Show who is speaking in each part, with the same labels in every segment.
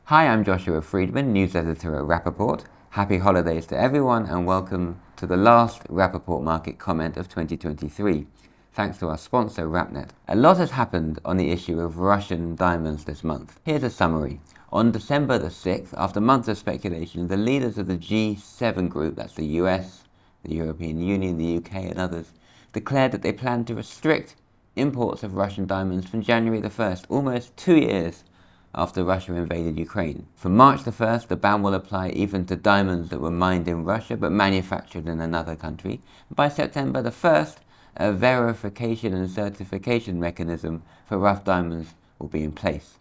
Speaker 1: Hi, I'm Joshua Freedman, news editor at Rapaport. Happy holidays to everyone and welcome to the last Rapaport market comment of 2023. Thanks to our sponsor, Rapnet. A lot has happened on the issue of Russian diamonds this month. Here's a summary. On December the 6th, after months of speculation, the leaders of the G7 group, that's the US, the European Union, the UK and others, declared that they plan to restrict imports of Russian diamonds from January the 1st, almost 2 years after Russia invaded Ukraine. From March the 1st, the ban will apply even to diamonds that were mined in Russia but manufactured in another country. By September the 1st, a verification and certification mechanism for rough diamonds will be in place.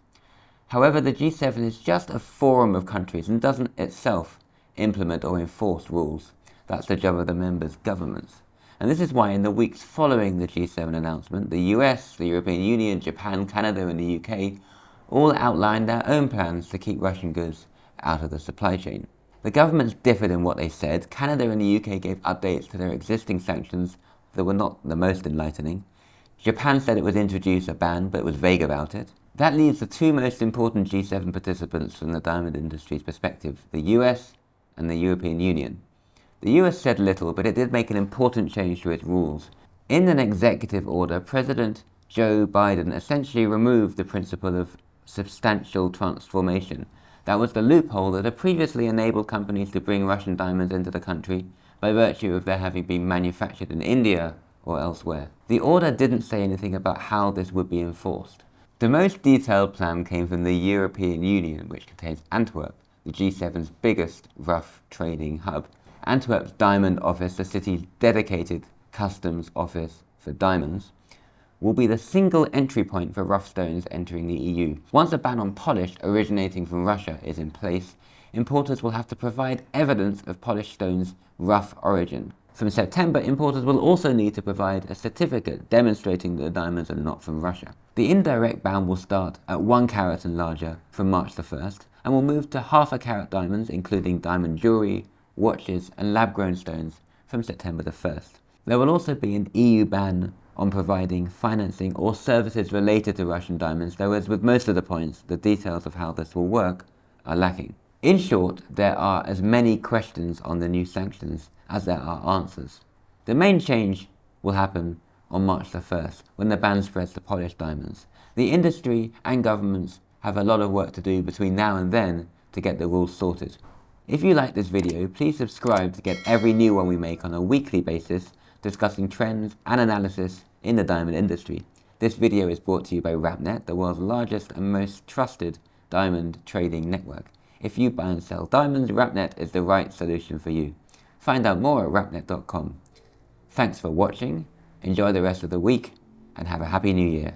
Speaker 1: However, the G7 is just a forum of countries and doesn't itself implement or enforce rules. That's the job of the members' governments. And this is why in the weeks following the G7 announcement, the US, the European Union, Japan, Canada and the UK all outlined their own plans to keep Russian goods out of the supply chain. The governments differed in what they said. Canada and the UK gave updates to their existing sanctions that were not the most enlightening. Japan said it would introduce a ban, but was vague about it. That leaves the two most important G7 participants from the diamond industry's perspective, the US and the European Union. The US said little, but it did make an important change to its rules. In an executive order, President Joe Biden essentially removed the principle of substantial transformation. That was the loophole that had previously enabled companies to bring Russian diamonds into the country by virtue of their having been manufactured in India or elsewhere. The order didn't say anything about how this would be enforced. The most detailed plan came from the European Union, which contains Antwerp, the G7's biggest rough trading hub. Antwerp's Diamond Office, the city's dedicated customs office for diamonds, will be the single entry point for rough stones entering the EU. Once a ban on polished originating from Russia is in place, importers will have to provide evidence of polished stones' rough origin. From September, importers will also need to provide a certificate demonstrating that the diamonds are not from Russia. The indirect ban will start at 1 carat and larger from March the 1st and will move to half a carat diamonds, including diamond jewellery, watches and lab-grown stones from September the 1st. There will also be an EU ban on providing financing or services related to Russian diamonds, though as with most of the points, the details of how this will work are lacking. In short, there are as many questions on the new sanctions as there are answers. The main change will happen on March the 1st, when the ban spreads to polished diamonds. The industry and governments have a lot of work to do between now and then to get the rules sorted. If you like this video, please subscribe to get every new one we make on a weekly basis, discussing trends and analysis in the diamond industry. This video is brought to you by Rapnet, the world's largest and most trusted diamond trading network. If you buy and sell diamonds, Rapnet is the right solution for you. Find out more at rapnet.com. Thanks for watching, enjoy the rest of the week, and have a happy new year.